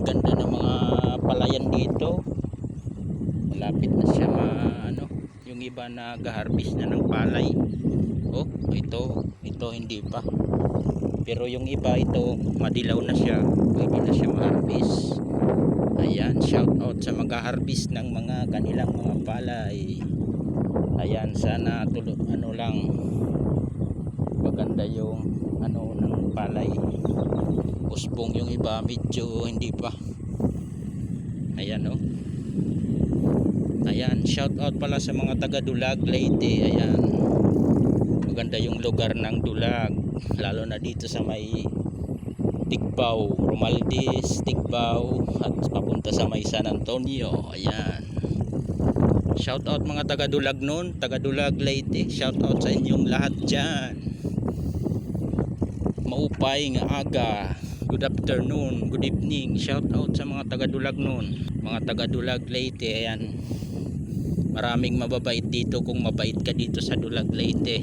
ganda ng mga palayan dito. Malapit na siya yung iba nag-harvest na ng palay. Oh, ito hindi pa. Pero yung iba ito madilaw na siya, pwede na siya ma-harvest. Ayan, shout out sa mag-harvest ng mga kanilang mga palay. Ayan, sana lang maganda yung ng palay. Usbong yung iba, medyo hindi pa. Ayan oh. Ayan, shout out pala sa mga taga Dulag, Leyte. Ayan, maganda yung lugar ng Dulag, lalo na dito sa may Tigbao, Romaldis, Tigbao at papunta sa may San Antonio. Ayan, shout out mga taga Dulag nun, taga Dulag, Leyte. Shout out sa inyong lahat dyan. Maupay nga aga, good afternoon, good evening. Shout out sa mga taga Dulag nun, mga taga Dulag, Leyte. Ayan, maraming mababait dito kung mabait ka dito sa Dulag, Leyte.